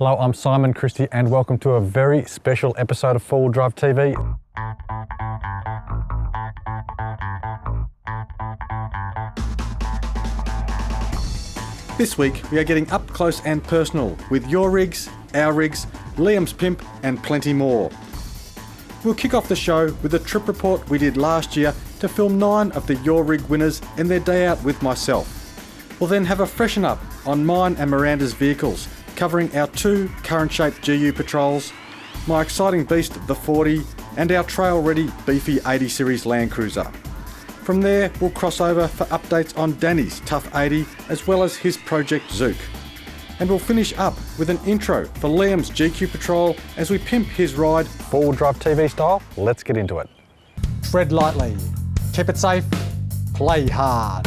Hello, I'm Simon Christie and welcome to a very special episode of 4 Wheel Drive TV. This week we are getting up close and personal with your rigs, our rigs, Liam's Pimp and plenty more. We'll kick off the show with a trip report we did last year to film 9 of the Your Rig winners and their day out with myself. We'll then have a freshen up on mine and Miranda's vehicles, covering our 2 current-shaped GU Patrols, my exciting beast the 40 and our trail-ready beefy 80 Series Land Cruiser. From there we'll cross over for updates on Danny's Tough 80 as well as his project Zook. And we'll finish up with an intro for Liam's GQ Patrol as we pimp his ride 4 Wheel Drive TV style. Let's get into it. Tread lightly, keep it safe, play hard.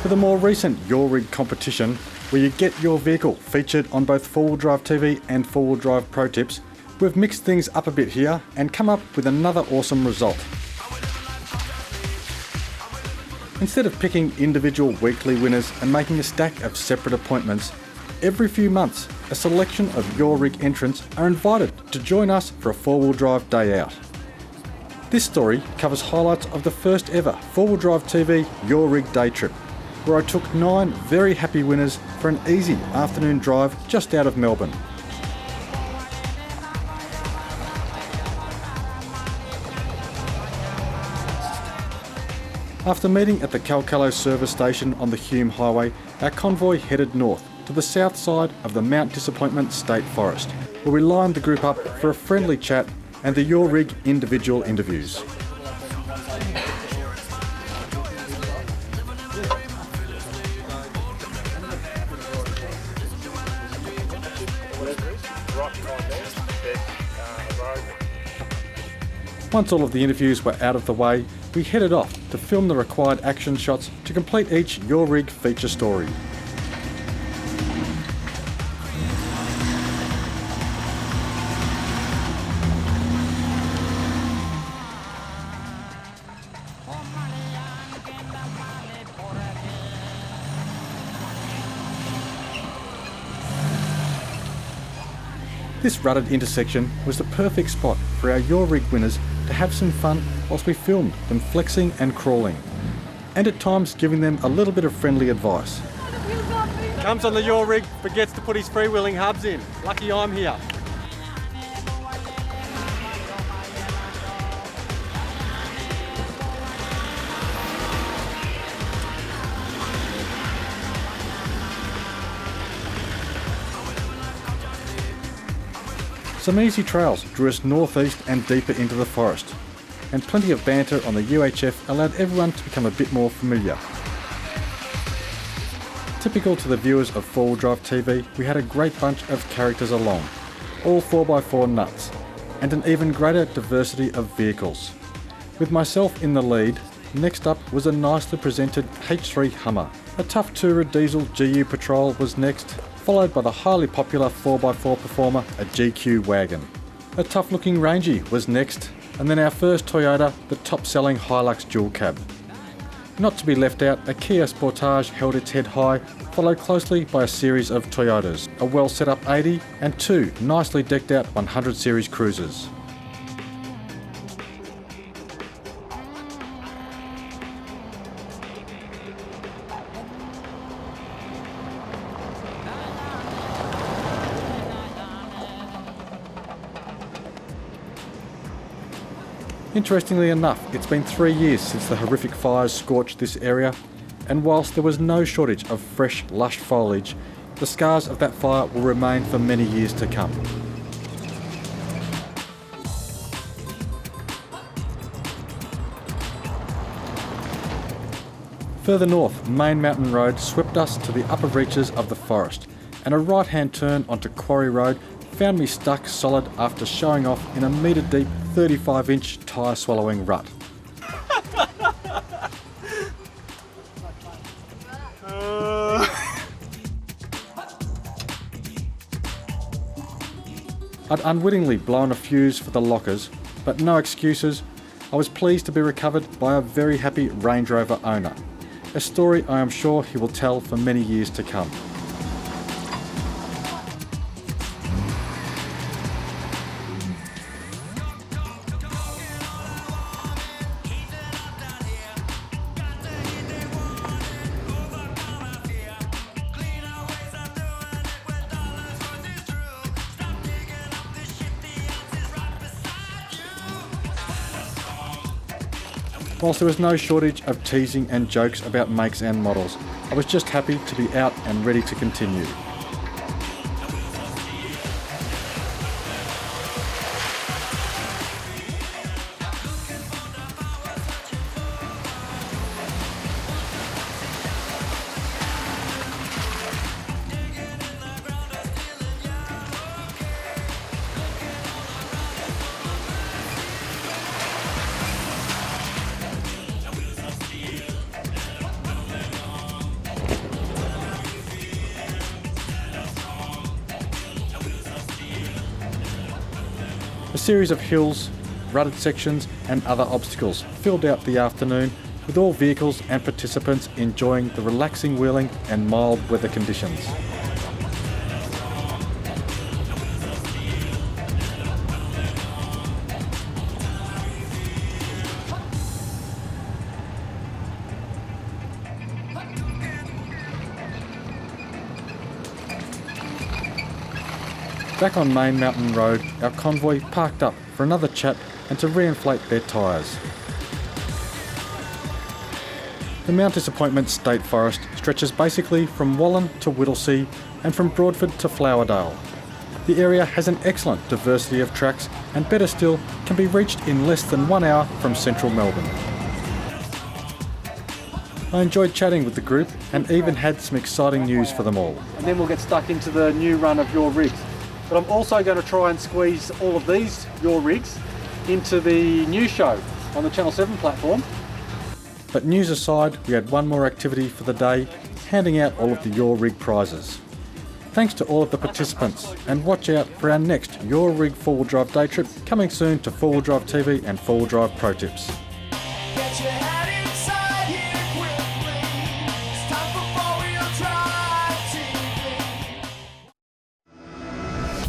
For the more recent Your Rig competition, where you get your vehicle featured on both 4 Wheel Drive TV and 4 Wheel Drive Pro Tips, we've mixed things up a bit here and come up with another awesome result. Instead of picking individual weekly winners and making a stack of separate appointments, every few months a selection of Your Rig entrants are invited to join us for a 4 Wheel Drive day out. This story covers highlights of the first ever 4 Wheel Drive TV Your Rig day trip, where I took 9 very happy winners for an easy afternoon drive just out of Melbourne. After meeting at the Calcalo service station on the Hume Highway, our convoy headed north to the south side of the Mount Disappointment State Forest, where we lined the group up for a friendly chat and the Your Rig individual interviews. Once all of the interviews were out of the way, we headed off to film the required action shots to complete each Your Rig feature story. This rutted intersection was the perfect spot for our Your Rig winners to have some fun whilst we filmed them flexing and crawling, and at times giving them a little bit of friendly advice. Comes on the Your Rig, forgets to put his freewheeling hubs in. Lucky I'm here. Some easy trails drew us northeast and deeper into the forest, and plenty of banter on the UHF allowed everyone to become a bit more familiar. Typical to the viewers of 4 Wheel Drive TV, we had a great bunch of characters along, all 4x4 nuts, and an even greater diversity of vehicles. With myself in the lead, next up was a nicely presented H3 Hummer. A tough Tourer diesel GU Patrol was next, followed by the highly popular 4x4 performer, a GQ wagon. A tough looking Rangy was next, and then our first Toyota, the top selling Hilux dual cab. Not to be left out, a Kia Sportage held its head high, followed closely by a series of Toyotas, a well set up 80 and 2 nicely decked out 100 series cruisers. Interestingly enough, it's been 3 years since the horrific fires scorched this area, and whilst there was no shortage of fresh, lush foliage, the scars of that fire will remain for many years to come. Further north, Main Mountain Road swept us to the upper reaches of the forest, and a right-hand turn onto Quarry Road found me stuck solid after showing off in a metre-deep 35-inch tyre-swallowing rut. I'd unwittingly blown a fuse for the lockers, but no excuses. I was pleased to be recovered by a very happy Range Rover owner. A story I am sure he will tell for many years to come. Whilst there was no shortage of teasing and jokes about makes and models, I was just happy to be out and ready to continue. A series of hills, rutted sections and other obstacles filled out the afternoon, with all vehicles and participants enjoying the relaxing wheeling and mild weather conditions. Back on Main Mountain Road, our convoy parked up for another chat and to re-inflate their tyres. The Mount Disappointment State Forest stretches basically from Wallen to Whittlesea and from Broadford to Flowerdale. The area has an excellent diversity of tracks and better still can be reached in less than 1 hour from central Melbourne. I enjoyed chatting with the group and even had some exciting news for them all. And then we'll get stuck into the new run of Your Rigs. But I'm also going to try and squeeze all of these Your Rigs into the news show on the Channel 7 platform. But news aside, we had one more activity for the day, handing out all of the Your Rig prizes. Thanks to all of the participants, and watch out for our next Your Rig 4-wheel drive day trip coming soon to 4-wheel drive TV and 4-wheel drive pro tips.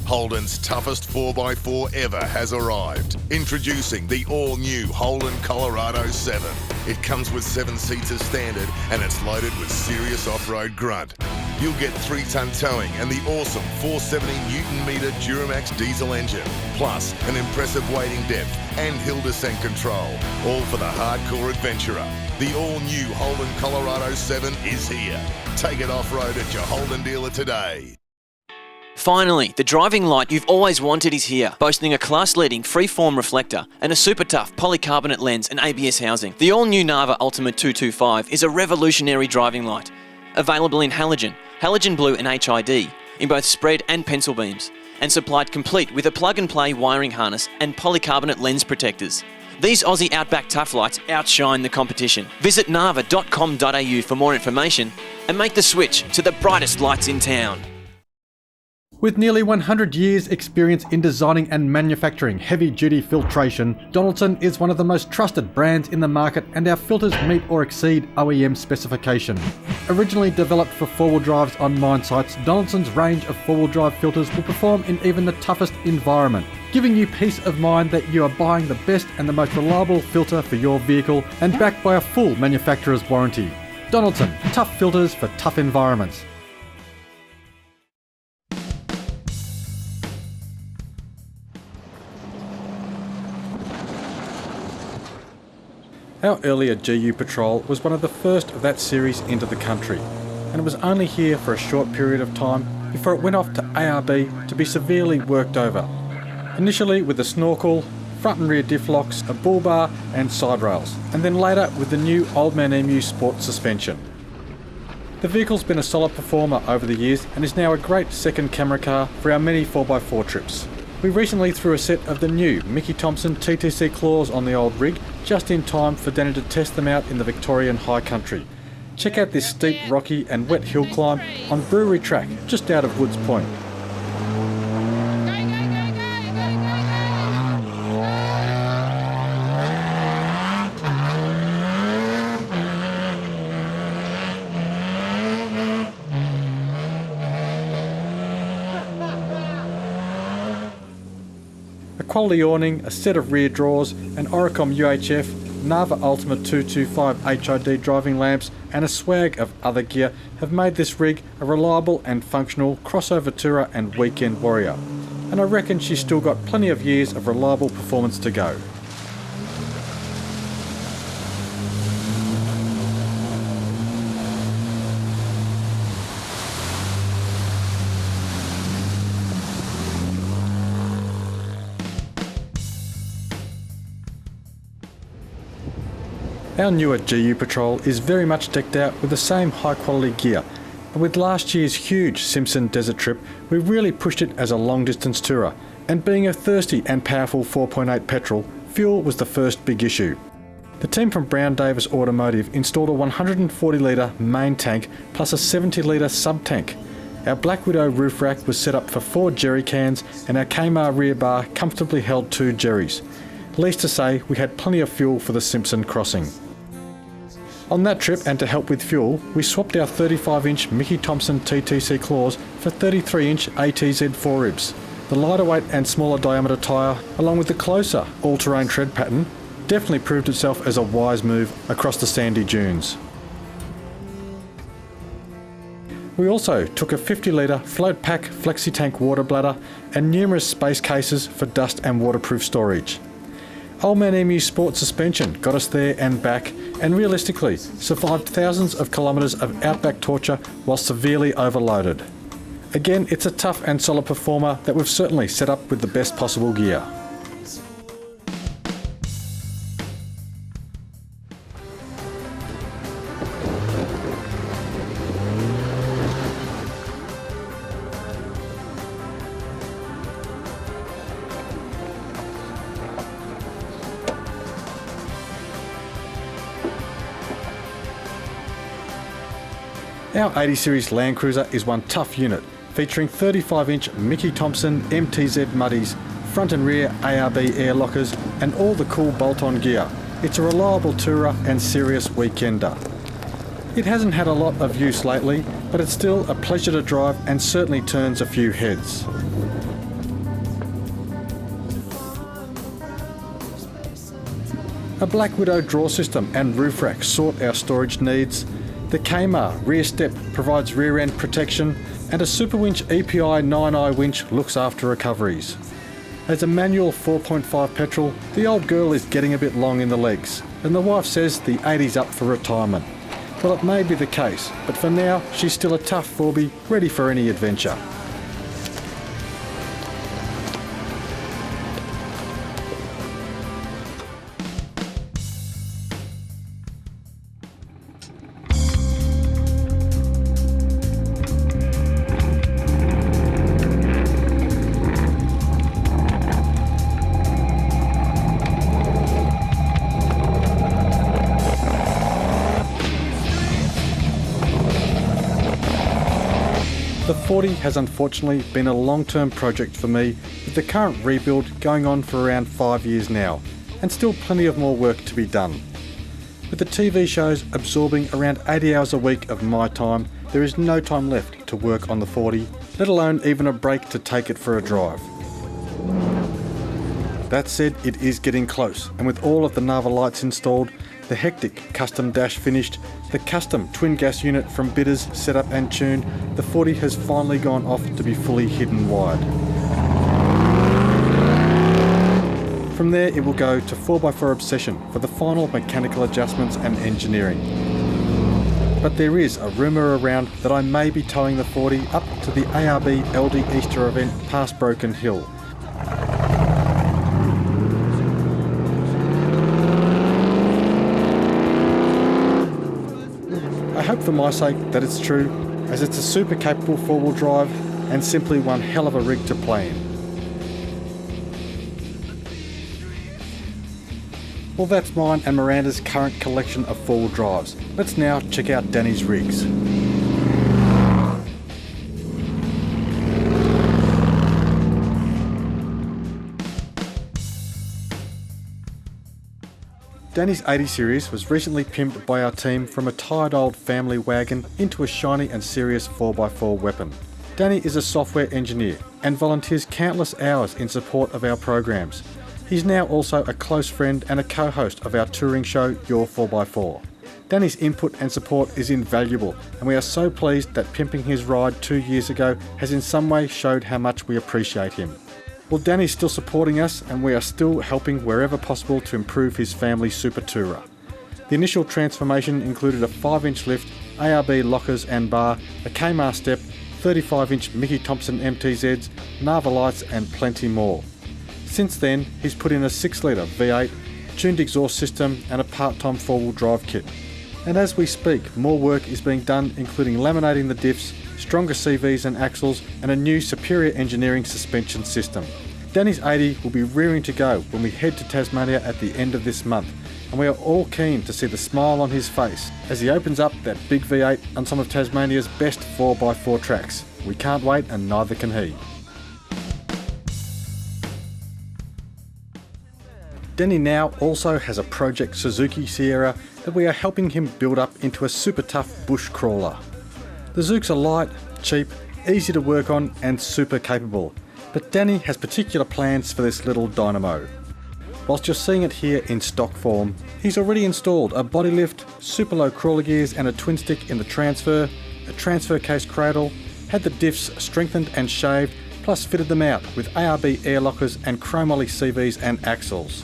Holden's toughest 4x4 ever has arrived. Introducing the all-new Holden Colorado 7. It comes with 7 seats as standard and it's loaded with serious off-road grunt. You'll get 3-ton towing and the awesome 470 Newton-metre Duramax diesel engine, plus an impressive wading depth and hill descent control, all for the hardcore adventurer. The all-new Holden Colorado 7 is here. Take it off-road at your Holden dealer today. Finally, the driving light you've always wanted is here, boasting a class-leading freeform reflector and a super tough polycarbonate lens and ABS housing. The all-new Nava Ultima 225 is a revolutionary driving light, available in halogen, halogen blue and HID, in both spread and pencil beams, and supplied complete with a plug-and-play wiring harness and polycarbonate lens protectors. These Aussie Outback Tough Lights outshine the competition. Visit nava.com.au for more information and make the switch to the brightest lights in town. With nearly 100 years experience in designing and manufacturing heavy-duty filtration, Donaldson is one of the most trusted brands in the market and our filters meet or exceed OEM specification. Originally developed for 4-wheel drives on mine sites, Donaldson's range of 4-wheel drive filters will perform in even the toughest environment, giving you peace of mind that you are buying the best and the most reliable filter for your vehicle and backed by a full manufacturer's warranty. Donaldson, tough filters for tough environments. Our earlier GU Patrol was one of the first of that series into the country, and it was only here for a short period of time before it went off to ARB to be severely worked over. Initially with a snorkel, front and rear diff locks, a bull bar and side rails, and then later with the new Old Man Emu Sport suspension. The vehicle's been a solid performer over the years and is now a great second camera car for our many 4x4 trips. We recently threw a set of the new Mickey Thompson TTC claws on the old rig just in time for Danny to test them out in the Victorian High Country. Check out this steep, rocky and wet hill climb on Brewery Track just out of Woods Point. A quality awning, a set of rear drawers, an Oricom UHF, Nava Ultima 225 HID driving lamps and a swag of other gear have made this rig a reliable and functional crossover tourer and weekend warrior. And I reckon she's still got plenty of years of reliable performance to go. Our newer GU Patrol is very much decked out with the same high quality gear, and with last year's huge Simpson desert trip we really pushed it as a long distance tourer, and being a thirsty and powerful 4.8 petrol, fuel was the first big issue. The team from Brown Davis Automotive installed a 140 litre main tank plus a 70 litre sub tank. Our Black Widow roof rack was set up for 4 jerry cans and our Kmart rear bar comfortably held 2 jerrys. Least to say, we had plenty of fuel for the Simpson crossing. On that trip, and to help with fuel, we swapped our 35-inch Mickey Thompson TTC claws for 33-inch ATZ foreribs. The lighter weight and smaller diameter tyre, along with the closer all-terrain tread pattern, definitely proved itself as a wise move across the sandy dunes. We also took a 50 litre float pack flexi tank water bladder and numerous space cases for dust and waterproof storage. Old Man Emu Sport suspension got us there and back, and realistically survived thousands of kilometres of outback torture while severely overloaded. Again, it's a tough and solid performer that we've certainly set up with the best possible gear. Our 80 Series Land Cruiser is one tough unit, featuring 35-inch Mickey Thompson MTZ muddies, front and rear ARB air lockers and all the cool bolt-on gear. It's a reliable tourer and serious weekender. It hasn't had a lot of use lately, but it's still a pleasure to drive and certainly turns a few heads. A Black Widow drawer system and roof rack sort our storage needs. The Kmart rear step provides rear end protection, and a Super Winch EPI 9i winch looks after recoveries. As a manual 4.5 petrol, the old girl is getting a bit long in the legs, and the wife says the 80's up for retirement. Well, it may be the case, but for now she's still a tough 4B, ready for any adventure. The 40 has unfortunately been a long-term project for me, with the current rebuild going on for around 5 years now, and still plenty of more work to be done. With the TV shows absorbing around 80 hours a week of my time, there is no time left to work on the 40, let alone even a break to take it for a drive. That said, it is getting close, and with all of the Nava lights installed, the hectic custom dash finished, the custom twin gas unit from Bitters set up and tuned, the 40 has finally gone off to be fully hidden wide. From there it will go to 4x4 Obsession for the final mechanical adjustments and engineering. But there is a rumour around that I may be towing the 40 up to the ARB Eldee Easter event past Broken Hill. I hope for my sake that it's true, as it's a super capable four-wheel drive and simply one hell of a rig to play in. Well, that's mine and Miranda's current collection of four-wheel drives. Let's now check out Danny's rigs. Danny's 80 series was recently pimped by our team from a tired old family wagon into a shiny and serious 4x4 weapon. Danny is a software engineer and volunteers countless hours in support of our programs. He's now also a close friend and a co-host of our touring show, Your 4x4. Danny's input and support is invaluable, and we are so pleased that pimping his ride 2 years ago has in some way showed how much we appreciate him. Well, Danny's still supporting us, and we are still helping wherever possible to improve his family Super Tourer. The initial transformation included a 5-inch lift, ARB lockers and bar, a Kmart step, 35-inch Mickey Thompson MTZs, Narva lights and plenty more. Since then, he's put in a 6-litre V8, tuned exhaust system and a part-time four-wheel drive kit. And as we speak, more work is being done, including laminating the diffs, stronger CVs and axles, and a new superior engineering suspension system. Danny's 80 will be rearing to go when we head to Tasmania at the end of this month, and we are all keen to see the smile on his face as he opens up that big V8 on some of Tasmania's best 4x4 tracks. We can't wait, and neither can he. Danny now also has a Project Suzuki Sierra that we are helping him build up into a super tough bush crawler. The Zooks are light, cheap, easy to work on and super capable, but Danny has particular plans for this little dynamo. Whilst you're seeing it here in stock form, he's already installed a body lift, super low crawler gears and a twin stick in the transfer, a transfer case cradle, had the diffs strengthened and shaved, plus fitted them out with ARB air lockers and chromoly CVs and axles.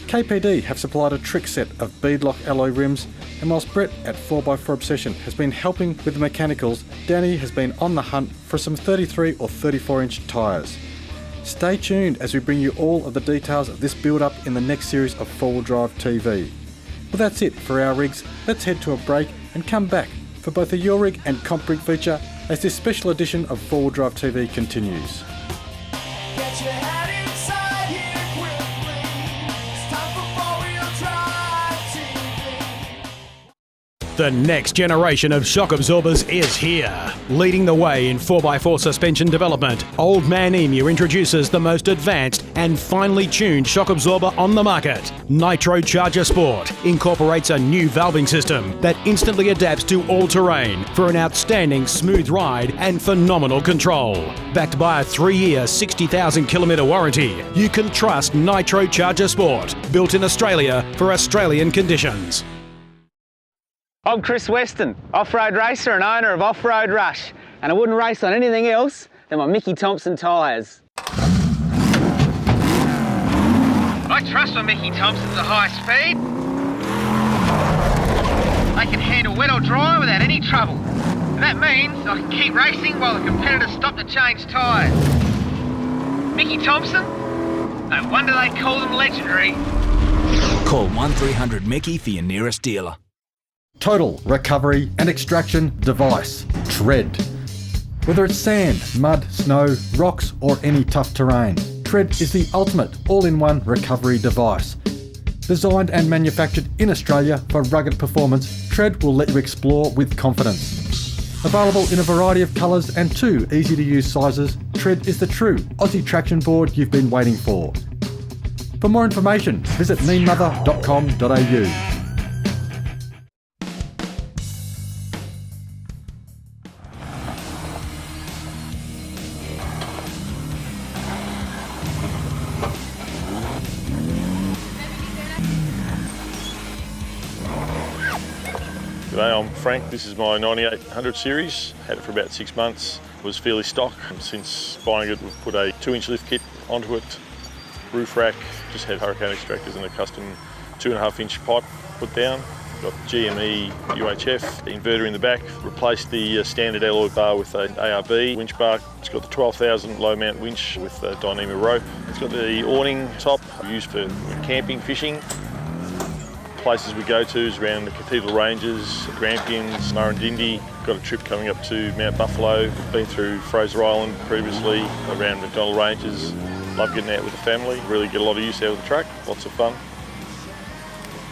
KPD have supplied a trick set of beadlock alloy rims, and whilst Brett at 4x4 Obsession has been helping with the mechanicals, Danny has been on the hunt for some 33 or 34-inch tyres. Stay tuned as we bring you all of the details of this build-up in the next series of 4-wheel drive TV. Well, that's it for our rigs. Let's head to a break and come back for both a Your Rig and Comp Rig feature as this special edition of 4-wheel drive TV continues. Get your head inside here quickly. It's time for 4-wheel drive TV. The next generation of shock absorbers is here. Leading the way in 4x4 suspension development, Old Man Emu introduces the most advanced and finely tuned shock absorber on the market. Nitro Charger Sport incorporates a new valving system that instantly adapts to all terrain for an outstanding smooth ride and phenomenal control. Backed by a 3-year, 60,000 kilometre warranty, you can trust Nitro Charger Sport, built in Australia for Australian conditions. I'm Chris Weston, off-road racer and owner of Off-Road Rush, and I wouldn't race on anything else than my Mickey Thompson tyres. I trust my Mickey Thompsons at high speed. They can handle wet or dry without any trouble, and that means I can keep racing while the competitors stop to change tyres. Mickey Thompson? No wonder they call them legendary. Call 1300 Mickey for your nearest dealer. Total recovery and extraction device, Tread. Whether it's sand, mud, snow, rocks or any tough terrain, Tread is the ultimate all-in-one recovery device. Designed and manufactured in Australia for rugged performance, Tread will let you explore with confidence. Available in a variety of colours and 2 easy-to-use sizes, Tread is the true Aussie traction board you've been waiting for. For more information, visit meanmother.com.au. G'day, I'm Frank. This is my 9800 series. Had it for about 6 months. It was fairly stock. Since buying it, we've put a 2-inch lift kit onto it. roof rack, just had hurricane extractors and a custom 2.5-inch pipe put down. Got GME UHF, inverter in the back, replaced the standard alloy bar with an ARB winch bar. It's got the 12,000 low mount winch with a Dyneema rope. It's got the awning top used for camping, fishing. Places we go to is around the Cathedral Ranges, Grampians, Murrindindi. Got a trip coming up to Mount Buffalo. Been through Fraser Island previously, around McDonnell Ranges. Love getting out with the family. Really get a lot of use out of the truck. Lots of fun.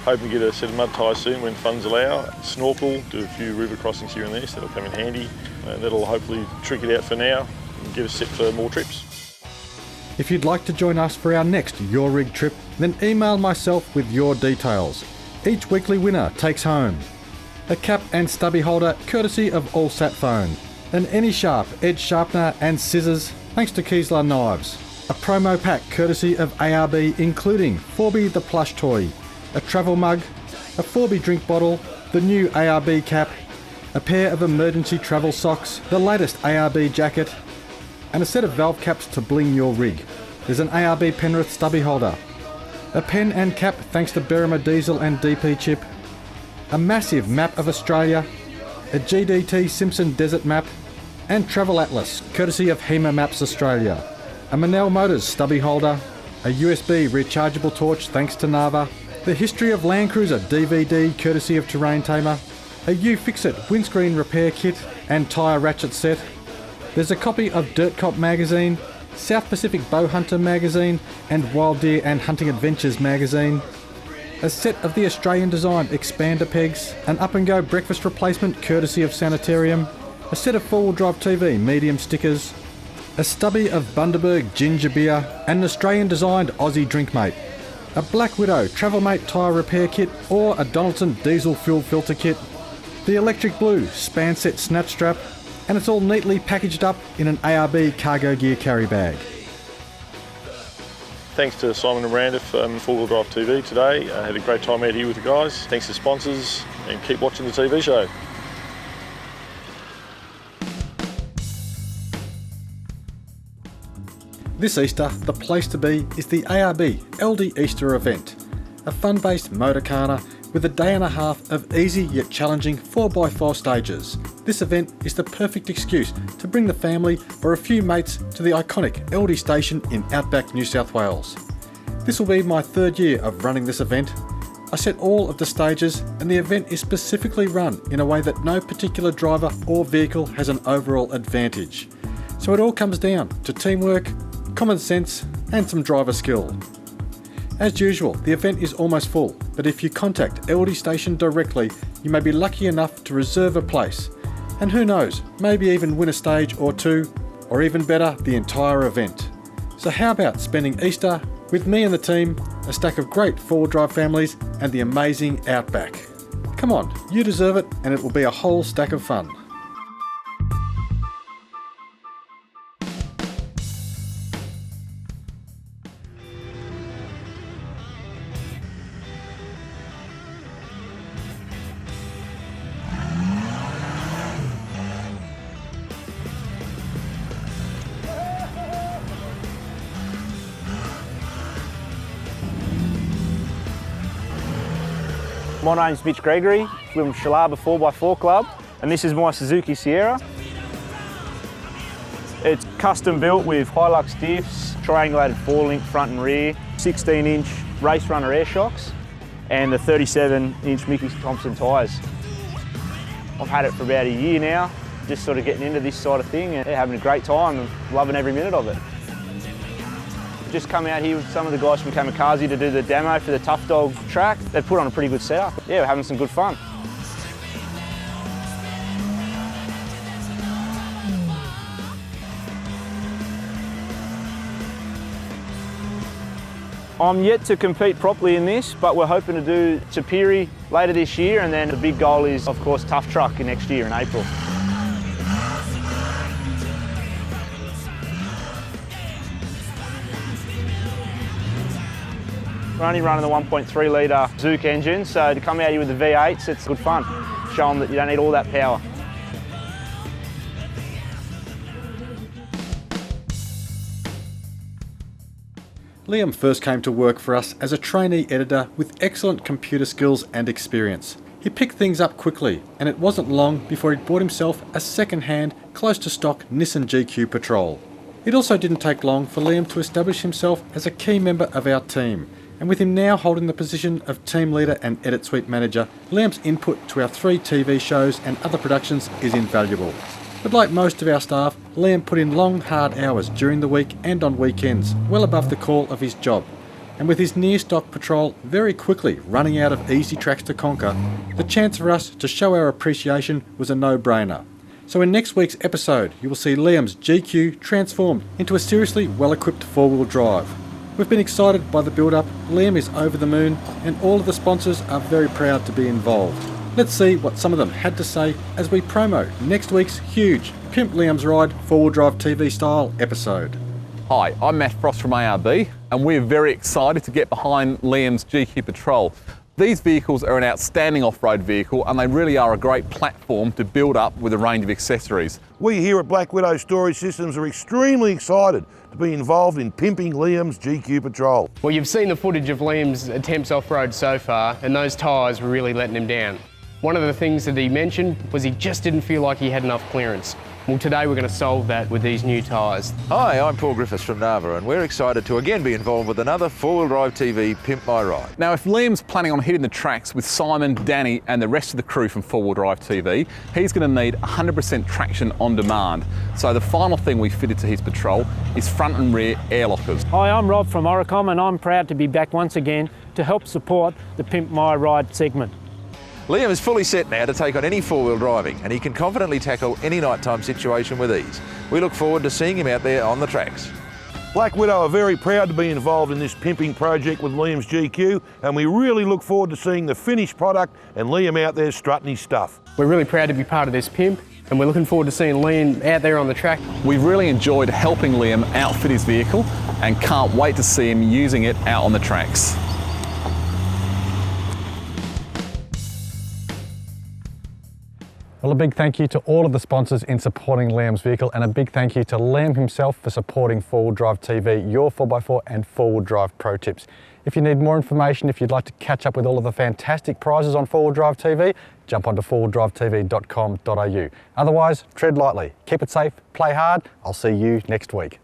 Hoping to get a set of mud tyres soon when funds allow. Snorkel, do a few river crossings here and there, so that'll come in handy. And that'll hopefully trick it out for now and get us set for more trips. If you'd like to join us for our next Your Rig trip, then email myself with your details. Each weekly winner takes home a cap and stubby holder courtesy of All Sat Phone, an Any Sharp edge sharpener and scissors thanks to Keesler Knives, a promo pack courtesy of ARB including Forby the plush toy, a travel mug, a Forby drink bottle, the new ARB cap, a pair of emergency travel socks, the latest ARB jacket, and a set of valve caps to bling your rig. There's an ARB Penrith stubby holder, a pen and cap thanks to Berrima Diesel and DP Chip, a massive map of Australia, a GDT Simpson Desert map, and Travel Atlas courtesy of HEMA Maps Australia, a Manel Motors stubby holder, a USB rechargeable torch thanks to Nava, the History of Land Cruiser DVD courtesy of Terrain Tamer, a U-Fix-It windscreen repair kit and tyre ratchet set. There's a copy of Dirt Cop magazine, South Pacific Bow Hunter magazine and Wild Deer and Hunting Adventures magazine, a set of the Australian designed expander pegs, an up and go breakfast replacement courtesy of Sanitarium, a set of 4-wheel drive TV medium stickers, a stubby of Bundaberg ginger beer and an Australian designed Aussie Drinkmate, a Black Widow Travel Mate tyre repair kit or a Donaldson diesel fuel filter kit, the Electric Blue span set snatch strap, and it's all neatly packaged up in an ARB cargo gear carry bag. Thanks to Simon and Miranda for 4-wheel drive TV today. I had a great time out here with the guys. Thanks to sponsors and keep watching the TV show. This Easter, the place to be is the ARB Eldee Easter event, a fun-based motorcarner with a day and a half of easy yet challenging 4x4 stages. This event is the perfect excuse to bring the family or a few mates to the iconic Eldee station in outback New South Wales. This will be my 3rd year of running this event. I set all of the stages and the event is specifically run in a way that no particular driver or vehicle has an overall advantage. So it all comes down to teamwork, common sense and some driver skill. As usual, the event is almost full, but if you contact Eldee Station directly, you may be lucky enough to reserve a place. And who knows, maybe even win a stage or two, or even better, the entire event. So how about spending Easter with me and the team, a stack of great 4-wheel drive families, and the amazing Outback? Come on, you deserve it, and it will be a whole stack of fun. My name's Mitch Gregory, from Shalaba 4x4 Club, and this is my Suzuki Sierra. It's custom built with Hilux diffs, triangulated 4-link front and rear, 16-inch race runner air shocks, and the 37-inch Mickey Thompson tyres. I've had it for about a year now, just sort of getting into this side of thing and having a great time and loving every minute of it. Just come out here with some of the guys from Kamikaze to do the demo for the Tough Dog track. They've put on a pretty good setup. Yeah, we're having some good fun. I'm yet to compete properly in this, but we're hoping to do Tapiri later this year, and then the big goal is, of course, Tough Truck next year in April. We're only running the 1.3 litre Zook engine, so to come out here with the V8s, it's good fun. Show them that you don't need all that power. Liam first came to work for us as a trainee editor with excellent computer skills and experience. He picked things up quickly, and it wasn't long before he'd bought himself a second-hand, close-to-stock Nissan GQ Patrol. It also didn't take long for Liam to establish himself as a key member of our team, and with him now holding the position of team leader and edit suite manager, Liam's input to our 3 TV shows and other productions is invaluable. But like most of our staff, Liam put in long, hard hours during the week and on weekends, well above the call of his job. And with his near-stock patrol very quickly running out of easy tracks to conquer, the chance for us to show our appreciation was a no-brainer. So in next week's episode, you will see Liam's GQ transformed into a seriously well-equipped four-wheel drive. We've been excited by the build-up, Liam is over the moon, and all of the sponsors are very proud to be involved. Let's see what some of them had to say as we promo next week's huge Pimp Liam's Ride four-wheel drive TV style episode. Hi, I'm Matt Frost from ARB, and we're very excited to get behind Liam's GQ Patrol. These vehicles are an outstanding off-road vehicle, and they really are a great platform to build up with a range of accessories. We here at Black Widow Storage Systems are extremely excited to be involved in Pimping Liam's GQ Patrol. Well, you've seen the footage of Liam's attempts off-road so far, and those tyres were really letting him down. One of the things that he mentioned was he just didn't feel like he had enough clearance. Well, today we're going to solve that with these new tyres. Hi, I'm Paul Griffiths from Nava, and we're excited to again be involved with another four-wheel drive TV Pimp My Ride. Now, if Liam's planning on hitting the tracks with Simon, Danny and the rest of the crew from Four Wheel Drive TV, he's going to need 100% traction on demand. So the final thing we fitted to his Patrol is front and rear air lockers. Hi, I'm Rob from Oricom, and I'm proud to be back once again to help support the Pimp My Ride segment. Liam is fully set now to take on any four-wheel driving, and he can confidently tackle any nighttime situation with ease. We look forward to seeing him out there on the tracks. Black Widow are very proud to be involved in this pimping project with Liam's GQ, and we really look forward to seeing the finished product and Liam out there strutting his stuff. We're really proud to be part of this Pimp, and we're looking forward to seeing Liam out there on the track. We've really enjoyed helping Liam outfit his vehicle and can't wait to see him using it out on the tracks. Well, a big thank you to all of the sponsors in supporting Liam's vehicle, and a big thank you to Liam himself for supporting Four Wheel Drive TV, your 4x4 and Four Wheel Drive Pro Tips. If you need more information, if you'd like to catch up with all of the fantastic prizes on Four Wheel Drive TV, jump onto fourwheeldrivetv.com.au. Otherwise, tread lightly, keep it safe, play hard. I'll see you next week.